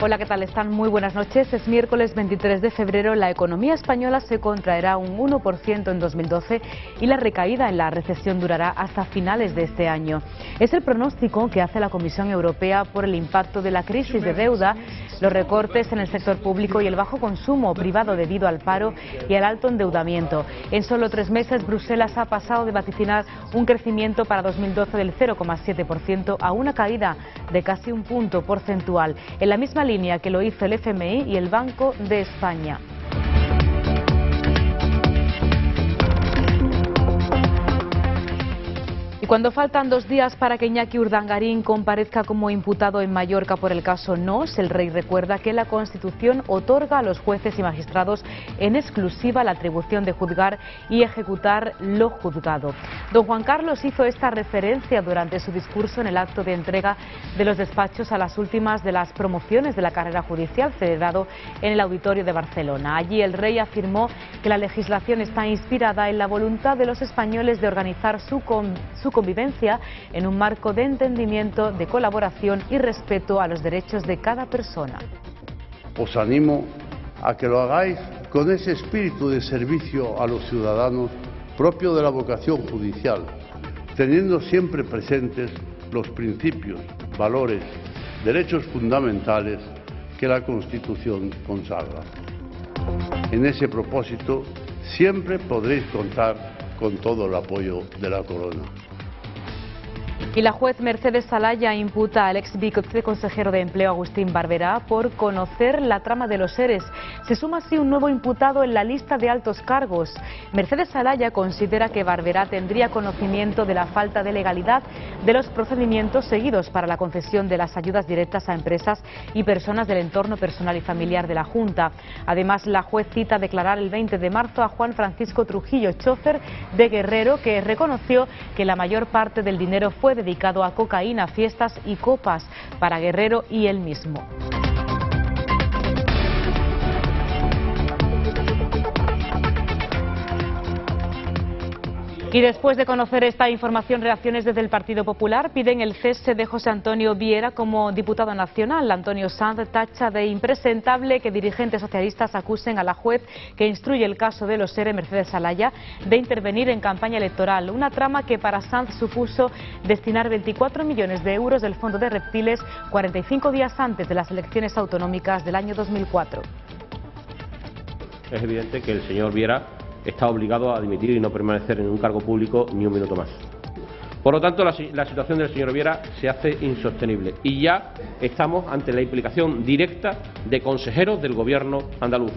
Hola, ¿qué tal están? Muy buenas noches. Es miércoles 23 de febrero. La economía española se contraerá un 1% en 2012 y la recaída en la recesión durará hasta finales de este año. Es el pronóstico que hace la Comisión Europea por el impacto de la crisis de deuda, los recortes en el sector público y el bajo consumo privado debido al paro y al alto endeudamiento. En solo 3 meses, Bruselas ha pasado de vaticinar un crecimiento para 2012 del 0,7% a una caída de casi un punto porcentual, en la misma línea que lo hizo el FMI y el Banco de España. Y cuando faltan 2 días para que Iñaki Urdangarín comparezca como imputado en Mallorca por el caso Nos, el rey recuerda que la Constitución otorga a los jueces y magistrados en exclusiva la atribución de juzgar y ejecutar lo juzgado. Don Juan Carlos hizo esta referencia durante su discurso en el acto de entrega de los despachos a las últimas de las promociones de la carrera judicial celebrado en el Auditorio de Barcelona. Allí el rey afirmó que la legislación está inspirada en la voluntad de los españoles de organizar su convivencia en un marco de entendimiento, de colaboración y respeto a los derechos de cada persona. Os animo a que lo hagáis con ese espíritu de servicio a los ciudadanos propio de la vocación judicial, teniendo siempre presentes los principios, valores, derechos fundamentales que la Constitución consagra. En ese propósito, siempre podréis contar con todo el apoyo de la Corona. Y la juez Mercedes Salaya imputa al ex viceconsejero de Empleo Agustín Barberá por conocer la trama de los ERES. Se suma así un nuevo imputado en la lista de altos cargos. Mercedes Salaya considera que Barberá tendría conocimiento de la falta de legalidad de los procedimientos seguidos para la concesión de las ayudas directas a empresas y personas del entorno personal y familiar de la Junta. Además, la juez cita a declarar el 20 de marzo a Juan Francisco Trujillo, chofer de Guerrero, que reconoció que la mayor parte del dinero fue dedicado a cocaína, fiestas y copas para Guerrero y él mismo. Y después de conocer esta información, reacciones desde el Partido Popular piden el cese de José Antonio Viera como diputado nacional. Antonio Sanz tacha de impresentable que dirigentes socialistas acusen a la juez que instruye el caso de los ERE, Mercedes Salaya, de intervenir en campaña electoral. Una trama que para Sanz supuso destinar 24 millones de euros del Fondo de Reptiles 45 días antes de las elecciones autonómicas del año 2004. Es evidente que el señor Viera está obligado a dimitir y no permanecer en un cargo público ni un minuto más. Por lo tanto, la situación del señor Viera se hace insostenible y ya estamos ante la implicación directa de consejeros del gobierno andaluz.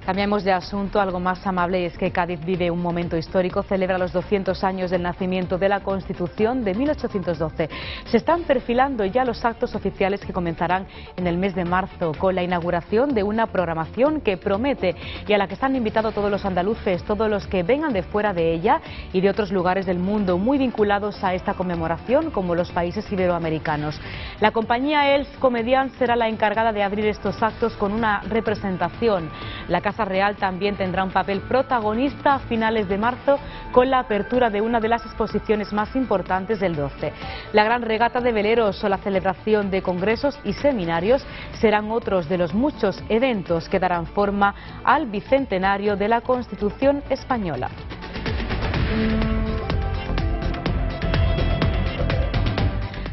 Cambiamos de asunto, algo más amable, y es que Cádiz vive un momento histórico, celebra los 200 años del nacimiento de la Constitución de 1812. Se están perfilando ya los actos oficiales que comenzarán en el mes de marzo, con la inauguración de una programación que promete y a la que están invitados todos los andaluces, todos los que vengan de fuera de ella y de otros lugares del mundo, muy vinculados a esta conmemoración, como los países iberoamericanos. La compañía Els Comedians será la encargada de abrir estos actos con una representación. La Casa Real también tendrá un papel protagonista a finales de marzo con la apertura de una de las exposiciones más importantes del 12. La gran regata de veleros o la celebración de congresos y seminarios serán otros de los muchos eventos que darán forma al bicentenario de la Constitución española.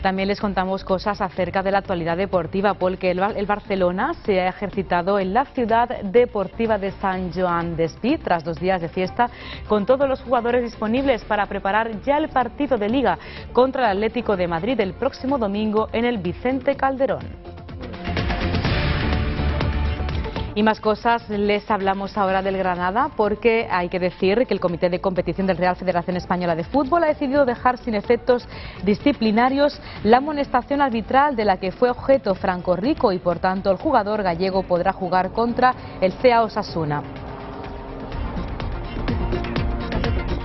También les contamos cosas acerca de la actualidad deportiva, porque el Barcelona se ha ejercitado en la ciudad deportiva de Sant Joan d'Espí tras 2 días de fiesta, con todos los jugadores disponibles para preparar ya el partido de Liga contra el Atlético de Madrid el próximo domingo en el Vicente Calderón. Y más cosas, les hablamos ahora del Granada, porque hay que decir que el Comité de Competición del Real Federación Española de Fútbol ha decidido dejar sin efectos disciplinarios la amonestación arbitral de la que fue objeto Franco Rico y por tanto el jugador gallego podrá jugar contra el CA Osasuna.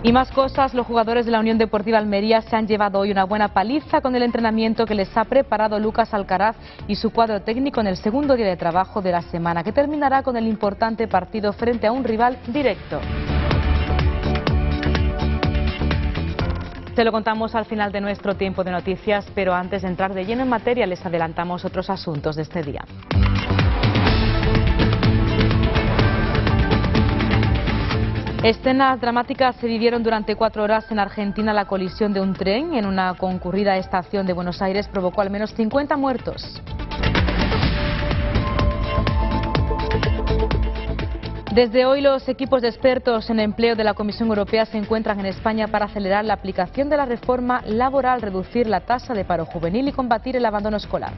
Y más cosas, los jugadores de la Unión Deportiva Almería se han llevado hoy una buena paliza con el entrenamiento que les ha preparado Lucas Alcaraz y su cuadro técnico en el segundo día de trabajo de la semana, que terminará con el importante partido frente a un rival directo. Se lo contamos al final de nuestro tiempo de noticias, pero antes de entrar de lleno en materia les adelantamos otros asuntos de este día. Escenas dramáticas se vivieron durante 4 horas en Argentina. La colisión de un tren en una concurrida estación de Buenos Aires provocó al menos 50 muertos. Desde hoy los equipos de expertos en empleo de la Comisión Europea se encuentran en España para acelerar la aplicación de la reforma laboral, reducir la tasa de paro juvenil y combatir el abandono escolar.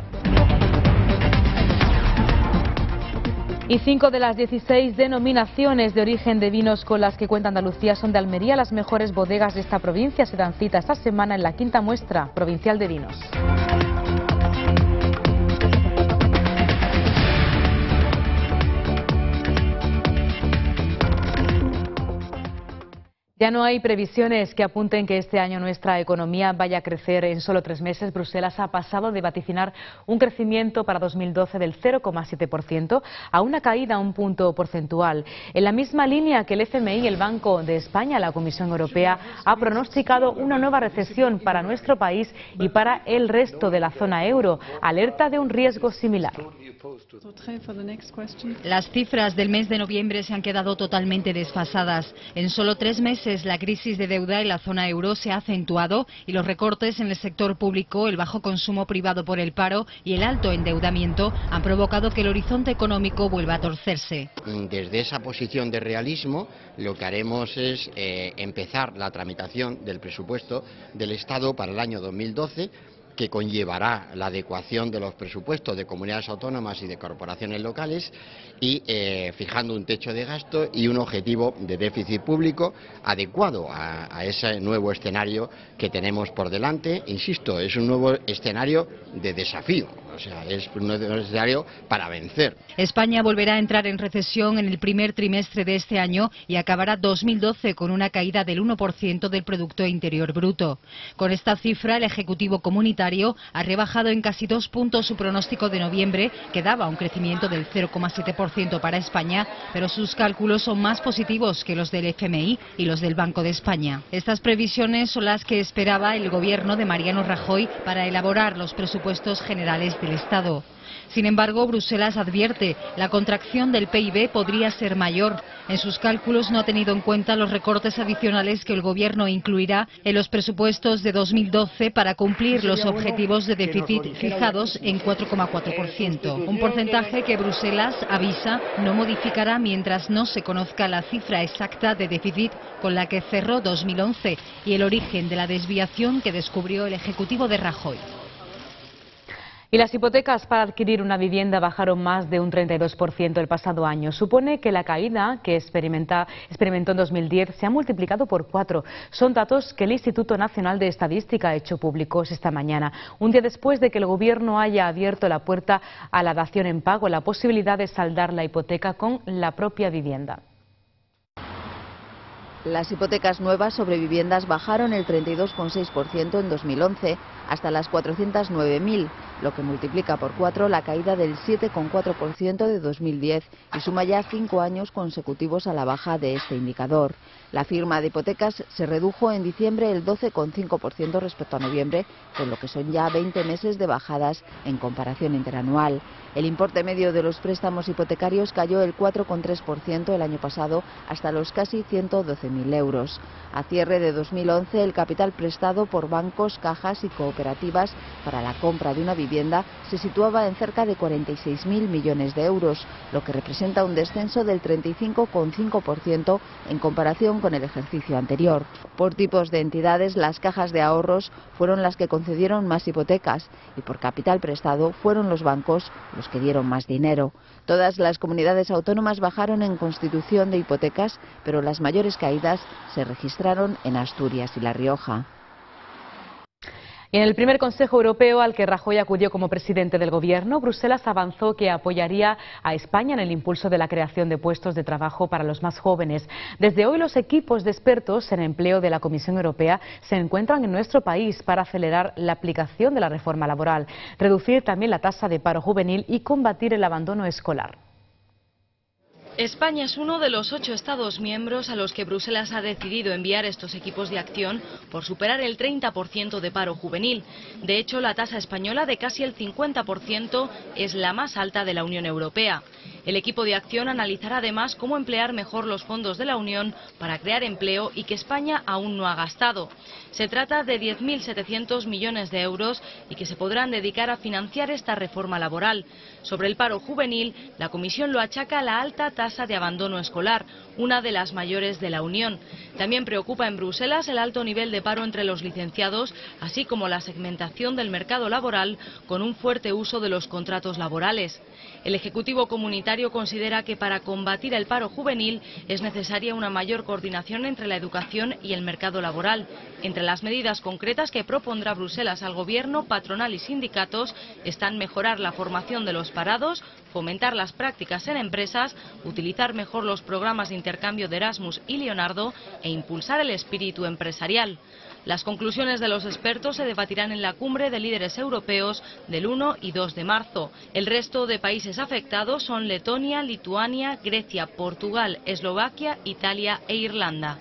Y 5 de las 16 denominaciones de origen de vinos con las que cuenta Andalucía son de Almería. Las mejores bodegas de esta provincia se dan cita esta semana en la 5ª muestra provincial de vinos. Ya no hay previsiones que apunten que este año nuestra economía vaya a crecer en solo 3 meses. Bruselas ha pasado de vaticinar un crecimiento para 2012 del 0,7% a una caída un punto porcentual. En la misma línea que el FMI y el Banco de España, la Comisión Europea ha pronosticado una nueva recesión para nuestro país y para el resto de la zona euro. Alerta de un riesgo similar. Las cifras del mes de noviembre se han quedado totalmente desfasadas. En solo 3 meses la crisis de deuda en la zona euro se ha acentuado y los recortes en el sector público, el bajo consumo privado por el paro y el alto endeudamiento han provocado que el horizonte económico vuelva a torcerse. Desde esa posición de realismo, lo que haremos es empezar la tramitación del presupuesto del Estado para el año 2012, que conllevará la adecuación de los presupuestos de comunidades autónomas y de corporaciones locales y fijando un techo de gasto y un objetivo de déficit público adecuado a ese nuevo escenario que tenemos por delante. Insisto, es un nuevo escenario de desafío. O sea, es un escenario para vencer. España volverá a entrar en recesión en el primer trimestre de este año y acabará 2012 con una caída del 1% del Producto Interior Bruto. Con esta cifra, el Ejecutivo Comunitario ha rebajado en casi 2 puntos su pronóstico de noviembre, que daba un crecimiento del 0,7% para España, pero sus cálculos son más positivos que los del FMI y los del Banco de España. Estas previsiones son las que esperaba el gobierno de Mariano Rajoy para elaborar los presupuestos generales del Estado. Sin embargo, Bruselas advierte, la contracción del PIB podría ser mayor. En sus cálculos no ha tenido en cuenta los recortes adicionales que el Gobierno incluirá en los presupuestos de 2012 para cumplir los objetivos de déficit fijados en 4,4%. Un porcentaje que Bruselas avisa no modificará mientras no se conozca la cifra exacta de déficit con la que cerró 2011 y el origen de la desviación que descubrió el Ejecutivo de Rajoy. Y las hipotecas para adquirir una vivienda bajaron más de un 32% el pasado año. Supone que la caída que experimentó en 2010 se ha multiplicado por 4. Son datos que el Instituto Nacional de Estadística ha hecho públicos esta mañana, un día después de que el Gobierno haya abierto la puerta a la dación en pago, la posibilidad de saldar la hipoteca con la propia vivienda. Las hipotecas nuevas sobre viviendas bajaron el 32,6% en 2011 hasta las 409.000, lo que multiplica por 4 la caída del 7,4% de 2010 y suma ya 5 años consecutivos a la baja de este indicador. La firma de hipotecas se redujo en diciembre el 12,5% respecto a noviembre, con lo que son ya 20 meses de bajadas en comparación interanual. El importe medio de los préstamos hipotecarios cayó el 4,3% el año pasado hasta los casi 112.000 euros. A cierre de 2011, el capital prestado por bancos, cajas y cooperativas para la compra de una vivienda se situaba en cerca de 46.000 millones de euros, lo que representa un descenso del 35,5% en comparación con el ejercicio anterior. Por tipos de entidades, las cajas de ahorros fueron las que concedieron más hipotecas y por capital prestado fueron los bancos los que dieron más dinero. Todas las comunidades autónomas bajaron en constitución de hipotecas, pero las mayores caídas se registraron en Asturias y La Rioja. Y en el primer Consejo Europeo al que Rajoy acudió como presidente del Gobierno, Bruselas avanzó que apoyaría a España en el impulso de la creación de puestos de trabajo para los más jóvenes. Desde hoy los equipos de expertos en empleo de la Comisión Europea se encuentran en nuestro país para acelerar la aplicación de la reforma laboral, reducir también la tasa de paro juvenil y combatir el abandono escolar. España es uno de los 8 Estados miembros a los que Bruselas ha decidido enviar estos equipos de acción por superar el 30% de paro juvenil. De hecho, la tasa española de casi el 50% es la más alta de la Unión Europea. El equipo de acción analizará además cómo emplear mejor los fondos de la Unión para crear empleo y que España aún no ha gastado. Se trata de 10.700 millones de euros y que se podrán dedicar a financiar esta reforma laboral. Sobre el paro juvenil, la Comisión lo achaca a la alta tasa de abandono escolar, una de las mayores de la Unión. También preocupa en Bruselas el alto nivel de paro entre los licenciados, así como la segmentación del mercado laboral con un fuerte uso de los contratos laborales. El Ejecutivo Comunitario considera que para combatir el paro juvenil es necesaria una mayor coordinación entre la educación y el mercado laboral. Entre las medidas concretas que propondrá Bruselas al Gobierno, patronal y sindicatos están mejorar la formación de los parados, fomentar las prácticas en empresas, utilizar mejor los programas de intercambio de Erasmus y Leonardo e impulsar el espíritu empresarial. Las conclusiones de los expertos se debatirán en la cumbre de líderes europeos del 1 y 2 de marzo. El resto de países afectados son Letonia, Lituania, Grecia, Portugal, Eslovaquia, Italia e Irlanda.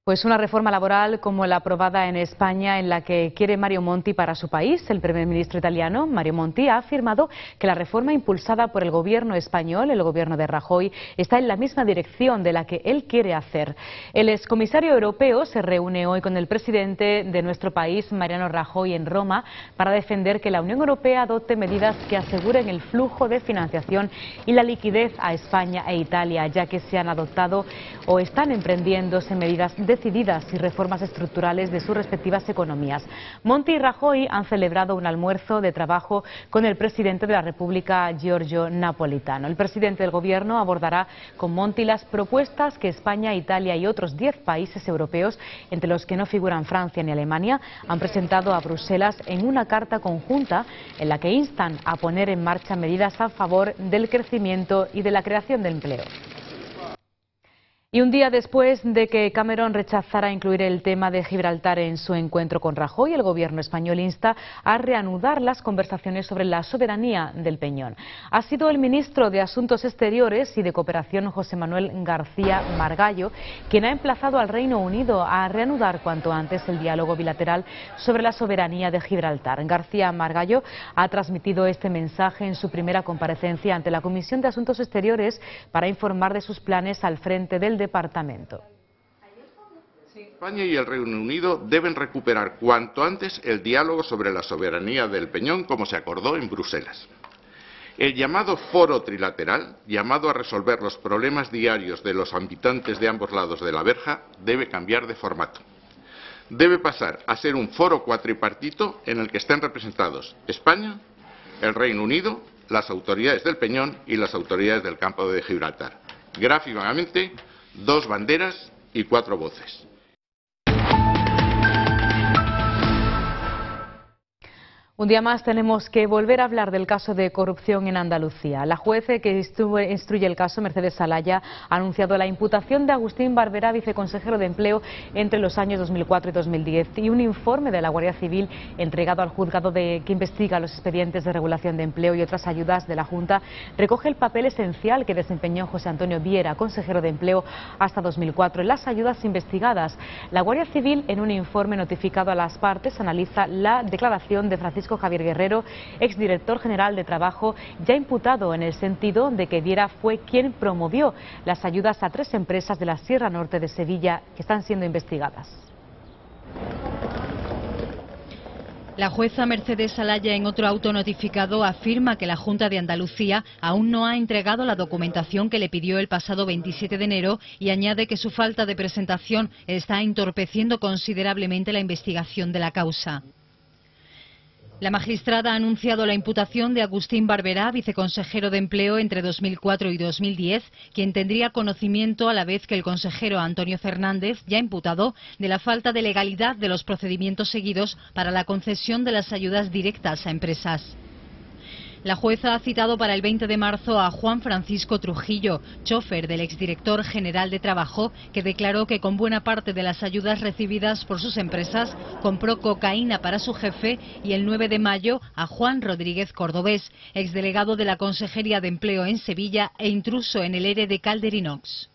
Pues una reforma laboral como la aprobada en España, en la que quiere Mario Monti para su país. El primer ministro italiano, Mario Monti, ha afirmado que la reforma impulsada por el gobierno español, el gobierno de Rajoy, está en la misma dirección de la que él quiere hacer. El excomisario europeo se reúne hoy con el presidente de nuestro país, Mariano Rajoy, en Roma, para defender que la Unión Europea adopte medidas que aseguren el flujo de financiación y la liquidez a España e Italia, ya que se han adoptado o están emprendiéndose medidas decididas y reformas estructurales de sus respectivas economías. Monti y Rajoy han celebrado un almuerzo de trabajo con el presidente de la República, Giorgio Napolitano. El presidente del gobierno abordará con Monti las propuestas que España, Italia y otros 10 países europeos, entre los que no figuran Francia ni Alemania, han presentado a Bruselas en una carta conjunta en la que instan a poner en marcha medidas a favor del crecimiento y de la creación de empleo. Y un día después de que Cameron rechazara incluir el tema de Gibraltar en su encuentro con Rajoy, el gobierno español insta a reanudar las conversaciones sobre la soberanía del Peñón. Ha sido el ministro de Asuntos Exteriores y de Cooperación, José Manuel García Margallo, quien ha emplazado al Reino Unido a reanudar cuanto antes el diálogo bilateral sobre la soberanía de Gibraltar. García Margallo ha transmitido este mensaje en su primera comparecencia ante la Comisión de Asuntos Exteriores para informar de sus planes al frente del departamento. España y el Reino Unido deben recuperar cuanto antes el diálogo sobre la soberanía del Peñón, como se acordó en Bruselas. El llamado foro trilateral, llamado a resolver los problemas diarios de los habitantes de ambos lados de la verja, debe cambiar de formato. Debe pasar a ser un foro cuatripartito en el que estén representados España, el Reino Unido, las autoridades del Peñón y las autoridades del campo de Gibraltar. Gráficamente, 2 banderas y 4 voces. Un día más tenemos que volver a hablar del caso de corrupción en Andalucía. La juez que instruye el caso, Mercedes Salaya, ha anunciado la imputación de Agustín Barberá, viceconsejero de Empleo entre los años 2004 y 2010, y un informe de la Guardia Civil entregado al juzgado que investiga los expedientes de regulación de empleo y otras ayudas de la Junta recoge el papel esencial que desempeñó José Antonio Viera, consejero de Empleo hasta 2004, en las ayudas investigadas. La Guardia Civil, en un informe notificado a las partes, analiza la declaración de Francisco Javier Guerrero, exdirector general de Trabajo, ya imputado en el sentido de que Viera fue quien promovió las ayudas a 3 empresas de la Sierra Norte de Sevilla que están siendo investigadas. La jueza Mercedes Salaya, en otro auto notificado, afirma que la Junta de Andalucía aún no ha entregado la documentación que le pidió el pasado 27 de enero y añade que su falta de presentación está entorpeciendo considerablemente la investigación de la causa. La magistrada ha anunciado la imputación de Agustín Barberá, viceconsejero de Empleo entre 2004 y 2010, quien tendría conocimiento a la vez que el consejero Antonio Fernández, ya imputado, de la falta de legalidad de los procedimientos seguidos para la concesión de las ayudas directas a empresas. La jueza ha citado para el 20 de marzo a Juan Francisco Trujillo, chofer del exdirector general de Trabajo, que declaró que con buena parte de las ayudas recibidas por sus empresas compró cocaína para su jefe, y el 9 de mayo a Juan Rodríguez Cordobés, exdelegado de la Consejería de Empleo en Sevilla e intruso en el ERE de Calderinox.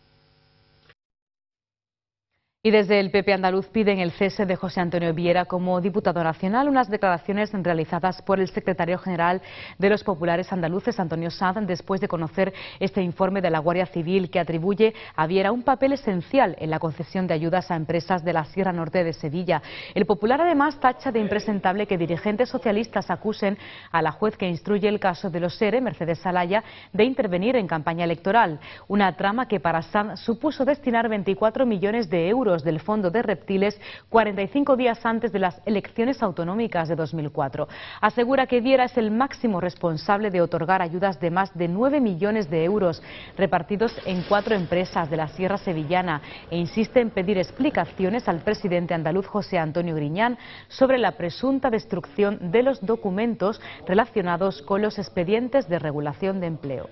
Y desde el PP andaluz piden el cese de José Antonio Viera como diputado nacional, unas declaraciones realizadas por el secretario general de los populares andaluces, Antonio Sanz, después de conocer este informe de la Guardia Civil que atribuye a Viera un papel esencial en la concesión de ayudas a empresas de la Sierra Norte de Sevilla. El Popular además tacha de impresentable que dirigentes socialistas acusen a la juez que instruye el caso de los ERE, Mercedes Salaya, de intervenir en campaña electoral. Una trama que para Sanz supuso destinar 24 millones de euros del Fondo de Reptiles 45 días antes de las elecciones autonómicas de 2004. Asegura que Viera es el máximo responsable de otorgar ayudas de más de 9 millones de euros repartidos en 4 empresas de la Sierra Sevillana e insiste en pedir explicaciones al presidente andaluz José Antonio Griñán sobre la presunta destrucción de los documentos relacionados con los expedientes de regulación de empleo.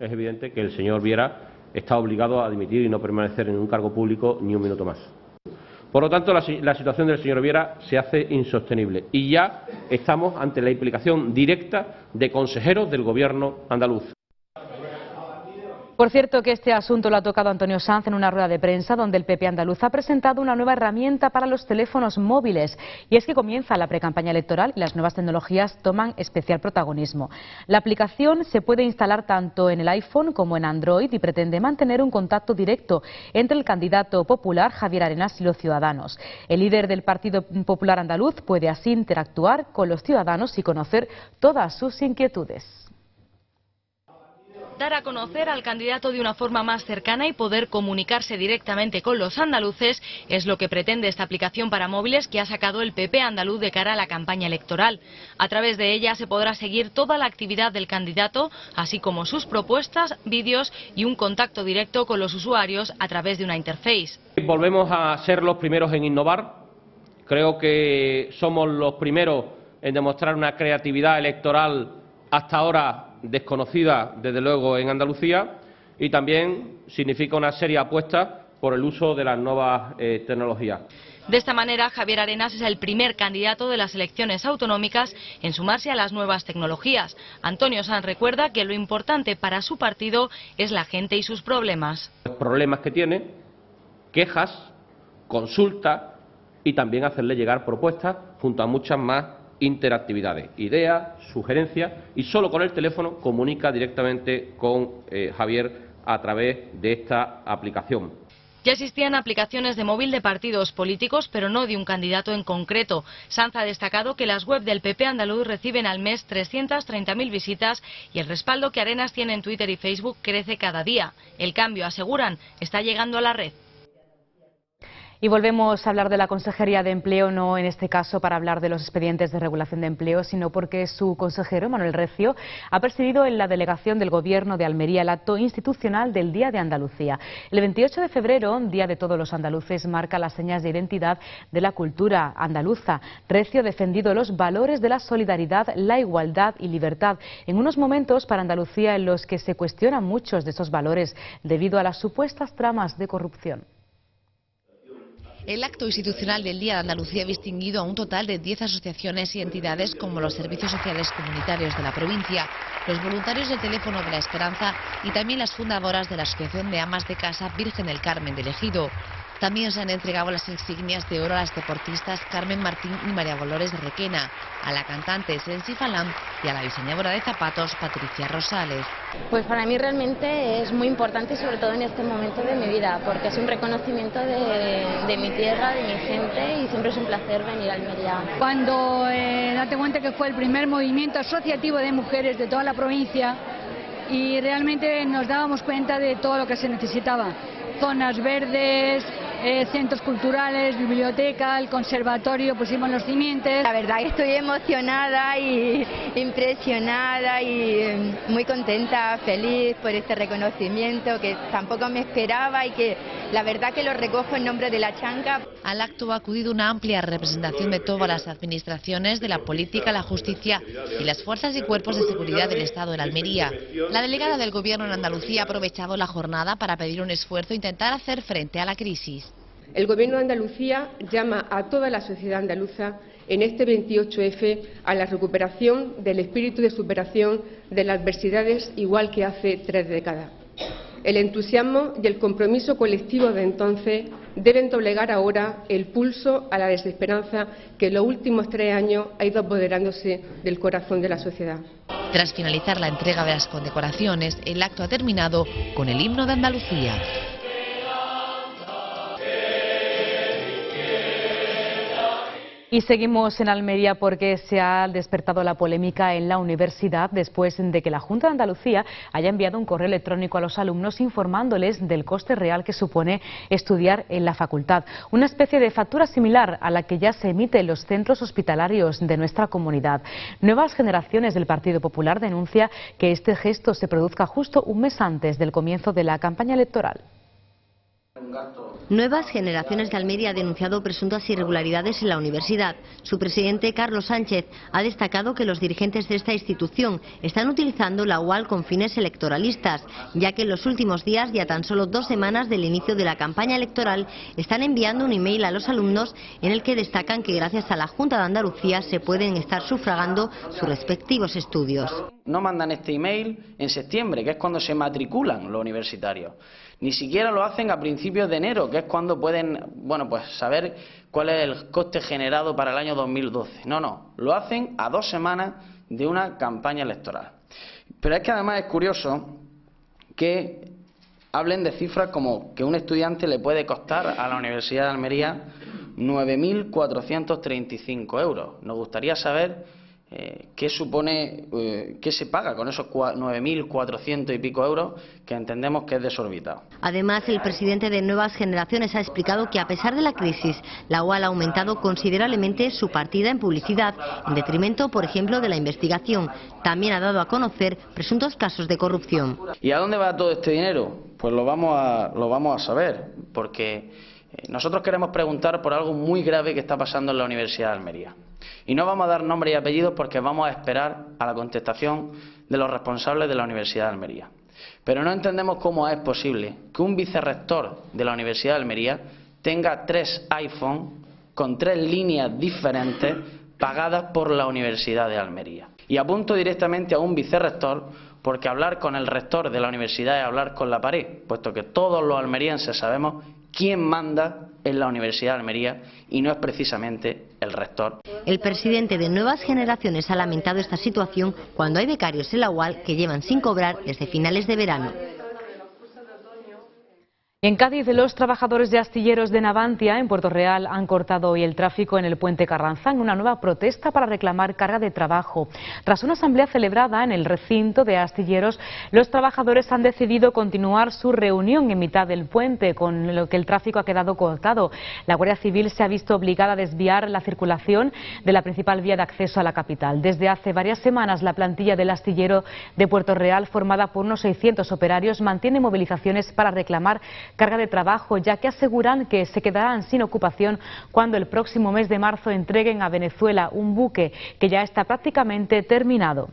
Es evidente que el señor Viera está obligado a dimitir y no permanecer en un cargo público ni un minuto más. Por lo tanto, la situación del señor Viera se hace insostenible y ya estamos ante la implicación directa de consejeros del Gobierno andaluz. Por cierto que este asunto lo ha tocado Antonio Sanz en una rueda de prensa donde el PP andaluz ha presentado una nueva herramienta para los teléfonos móviles, y es que comienza la precampaña electoral y las nuevas tecnologías toman especial protagonismo. La aplicación se puede instalar tanto en el iPhone como en Android y pretende mantener un contacto directo entre el candidato popular Javier Arenas y los ciudadanos. El líder del Partido Popular andaluz puede así interactuar con los ciudadanos y conocer todas sus inquietudes. Dar a conocer al candidato de una forma más cercana y poder comunicarse directamente con los andaluces es lo que pretende esta aplicación para móviles que ha sacado el PP andaluz de cara a la campaña electoral. A través de ella se podrá seguir toda la actividad del candidato, así como sus propuestas, vídeos y un contacto directo con los usuarios a través de una interface. Volvemos a ser los primeros en innovar. Creo que somos los primeros en demostrar una creatividad electoral hasta ahora desconocida, desde luego, en Andalucía, y también significa una seria apuesta por el uso de las nuevas tecnologías. De esta manera, Javier Arenas es el primer candidato de las elecciones autonómicas en sumarse a las nuevas tecnologías. Antonio Sanz recuerda que lo importante para su partido es la gente y sus problemas. Los problemas que tiene, quejas, consultas y también hacerle llegar propuestas junto a muchas más interactividades, ideas, sugerencias, y solo con el teléfono comunica directamente con Javier a través de esta aplicación. Ya existían aplicaciones de móvil de partidos políticos, pero no de un candidato en concreto. Sanz ha destacado que las webs del PP andaluz reciben al mes 330.000 visitas y el respaldo que Arenas tiene en Twitter y Facebook crece cada día. El cambio, aseguran, está llegando a la red. Y volvemos a hablar de la Consejería de Empleo, no en este caso para hablar de los expedientes de regulación de empleo, sino porque su consejero, Manuel Recio, ha presidido en la delegación del Gobierno de Almería el acto institucional del Día de Andalucía. El 28 de febrero, Día de todos los andaluces, marca las señas de identidad de la cultura andaluza. Recio ha defendido los valores de la solidaridad, la igualdad y libertad, en unos momentos para Andalucía en los que se cuestionan muchos de esos valores debido a las supuestas tramas de corrupción. El acto institucional del Día de Andalucía ha distinguido a un total de 10 asociaciones y entidades como los servicios sociales comunitarios de la provincia, los voluntarios del Teléfono de la Esperanza y también las fundadoras de la Asociación de Amas de Casa Virgen del Carmen del Ejido. También se han entregado las insignias de oro a las deportistas Carmen Martín y María Dolores de Requena, a la cantante Sensi Falam y a la diseñadora de zapatos Patricia Rosales. Pues para mí realmente es muy importante, sobre todo en este momento de mi vida, porque es un reconocimiento de mi tierra, de mi gente, y siempre es un placer venir a Almería. Cuando date cuenta que fue el primer movimiento asociativo de mujeres de toda la provincia y realmente nos dábamos cuenta de todo lo que se necesitaba. Zonas verdes, centros culturales, biblioteca, el conservatorio, pusimos los cimientos. La verdad que estoy emocionada y impresionada y muy contenta, feliz por este reconocimiento que tampoco me esperaba y que La verdad que lo recojo en nombre de la Chanca. Al acto ha acudido una amplia representación de todas las administraciones, de la política, la justicia y las fuerzas y cuerpos de seguridad del Estado en Almería. La delegada del Gobierno en Andalucía ha aprovechado la jornada para pedir un esfuerzo e intentar hacer frente a la crisis. El Gobierno de Andalucía llama a toda la sociedad andaluza en este 28F a la recuperación del espíritu de superación de las adversidades, igual que hace 3 décadas. El entusiasmo y el compromiso colectivo de entonces deben doblegar ahora el pulso a la desesperanza que en los últimos 3 años ha ido apoderándose del corazón de la sociedad. Tras finalizar la entrega de las condecoraciones, el acto ha terminado con el himno de Andalucía. Y seguimos en Almería porque se ha despertado la polémica en la universidad después de que la Junta de Andalucía haya enviado un correo electrónico a los alumnos informándoles del coste real que supone estudiar en la facultad. Una especie de factura similar a la que ya se emite en los centros hospitalarios de nuestra comunidad. Nuevas Generaciones del Partido Popular denuncia que este gesto se produzca justo un mes antes del comienzo de la campaña electoral. Nuevas Generaciones de Almería ha denunciado presuntas irregularidades en la universidad. Su presidente, Carlos Sánchez, ha destacado que los dirigentes de esta institución están utilizando la UAL con fines electoralistas, ya que en los últimos días, y a tan solo 2 semanas del inicio de la campaña electoral, están enviando un email a los alumnos en el que destacan que gracias a la Junta de Andalucía se pueden estar sufragando sus respectivos estudios. No mandan este email en septiembre, que es cuando se matriculan los universitarios. Ni siquiera lo hacen a principios de enero, que es cuando pueden, saber cuál es el coste generado para el año 2012. No, lo hacen a 2 semanas de una campaña electoral. Pero es que además es curioso que hablen de cifras como que un estudiante le puede costar a la Universidad de Almería 9.435 euros. Nos gustaría saber qué supone, qué se paga con esos 9.400 y pico euros, que entendemos que es desorbitado. Además, el presidente de Nuevas Generaciones ha explicado que a pesar de la crisis, la UAL ha aumentado considerablemente su partida en publicidad, en detrimento, por ejemplo, de la investigación. También ha dado a conocer presuntos casos de corrupción. ¿Y a dónde va todo este dinero? Pues lo vamos a saber, porque nosotros queremos preguntar por algo muy grave que está pasando en la Universidad de Almería. Y no vamos a dar nombres y apellidos porque vamos a esperar a la contestación de los responsables de la Universidad de Almería. Pero no entendemos cómo es posible que un vicerrector de la Universidad de Almería tenga 3 iPhones con 3 líneas diferentes pagadas por la Universidad de Almería. Y apunto directamente a un vicerrector porque hablar con el rector de la universidad es hablar con la pared, puesto que todos los almerienses sabemos quién manda en la Universidad de Almería y no es precisamente el rector. El presidente de Nuevas Generaciones ha lamentado esta situación cuando hay becarios en la UAL que llevan sin cobrar desde finales de verano. En Cádiz, los trabajadores de astilleros de Navantia, en Puerto Real, han cortado hoy el tráfico en el puente Carranza en una nueva protesta para reclamar carga de trabajo. Tras una asamblea celebrada en el recinto de astilleros, los trabajadores han decidido continuar su reunión en mitad del puente, con lo que el tráfico ha quedado cortado. La Guardia Civil se ha visto obligada a desviar la circulación de la principal vía de acceso a la capital. Desde hace varias semanas, la plantilla del astillero de Puerto Real, formada por unos 600 operarios, mantiene movilizaciones para reclamar carga de trabajo, ya que aseguran que se quedarán sin ocupación cuando el próximo mes de marzo entreguen a Venezuela un buque que ya está prácticamente terminado.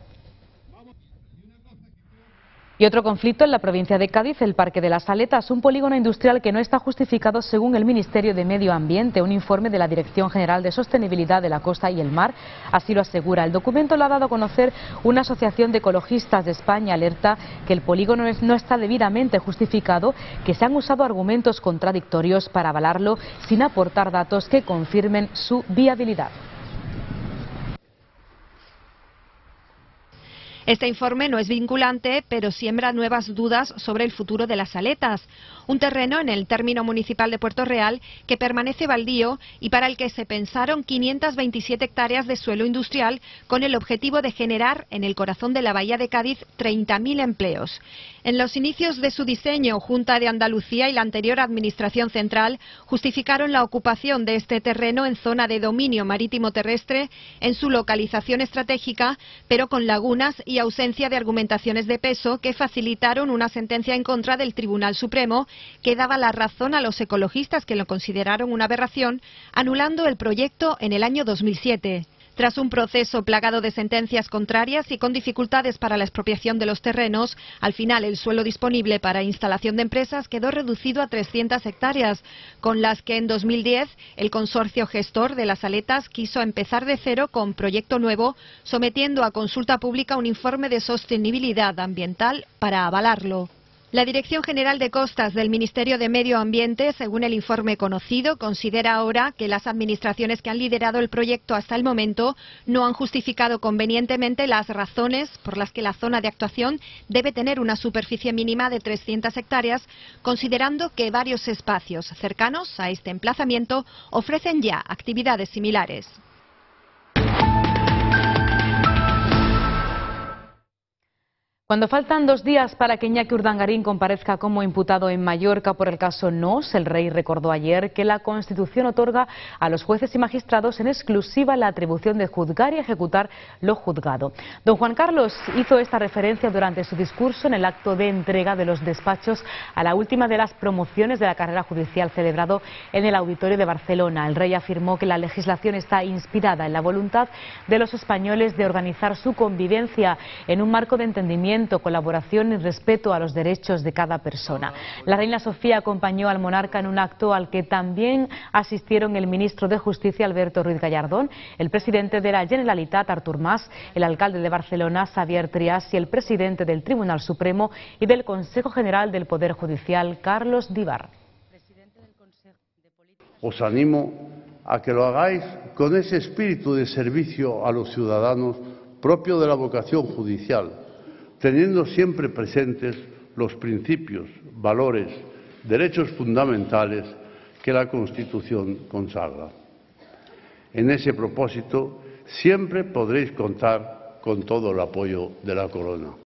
Y otro conflicto en la provincia de Cádiz, el Parque de las Aletas, un polígono industrial que no está justificado según el Ministerio de Medio Ambiente. Un informe de la Dirección General de Sostenibilidad de la Costa y el Mar así lo asegura. El documento lo ha dado a conocer una asociación de ecologistas de España. Alerta que el polígono no está debidamente justificado, que se han usado argumentos contradictorios para avalarlo sin aportar datos que confirmen su viabilidad. Este informe no es vinculante, pero siembra nuevas dudas sobre el futuro de las Aletas, un terreno en el término municipal de Puerto Real que permanece baldío y para el que se pensaron 527 hectáreas de suelo industrial con el objetivo de generar en el corazón de la bahía de Cádiz 30.000 empleos. En los inicios de su diseño, Junta de Andalucía y la anterior Administración Central justificaron la ocupación de este terreno en zona de dominio marítimo terrestre en su localización estratégica, pero con lagunas y y ausencia de argumentaciones de peso que facilitaron una sentencia en contra del Tribunal Supremo que daba la razón a los ecologistas que lo consideraron una aberración, anulando el proyecto en el año 2007. Tras un proceso plagado de sentencias contrarias y con dificultades para la expropiación de los terrenos, al final el suelo disponible para instalación de empresas quedó reducido a 300 hectáreas, con las que en 2010 el consorcio gestor de las Aletas quiso empezar de cero con proyecto nuevo, sometiendo a consulta pública un informe de sostenibilidad ambiental para avalarlo. La Dirección General de Costas del Ministerio de Medio Ambiente, según el informe conocido, considera ahora que las administraciones que han liderado el proyecto hasta el momento no han justificado convenientemente las razones por las que la zona de actuación debe tener una superficie mínima de 300 hectáreas, considerando que varios espacios cercanos a este emplazamiento ofrecen ya actividades similares. Cuando faltan 2 días para que Iñaki Urdangarín comparezca como imputado en Mallorca por el caso Nos, el rey recordó ayer que la Constitución otorga a los jueces y magistrados en exclusiva la atribución de juzgar y ejecutar lo juzgado. Don Juan Carlos hizo esta referencia durante su discurso en el acto de entrega de los despachos a la última de las promociones de la carrera judicial celebrado en el Auditorio de Barcelona. El rey afirmó que la legislación está inspirada en la voluntad de los españoles de organizar su convivencia en un marco de entendimiento, colaboración y respeto a los derechos de cada persona. La reina Sofía acompañó al monarca en un acto al que también asistieron el ministro de Justicia Alberto Ruiz Gallardón, el presidente de la Generalitat Artur Mas, el alcalde de Barcelona Xavier Trias y el presidente del Tribunal Supremo y del Consejo General del Poder Judicial Carlos Dibar. Os animo a que lo hagáis con ese espíritu de servicio a los ciudadanos propio de la vocación judicial, teniendo siempre presentes los principios, valores, derechos fundamentales que la Constitución consagra. En ese propósito, siempre podréis contar con todo el apoyo de la Corona.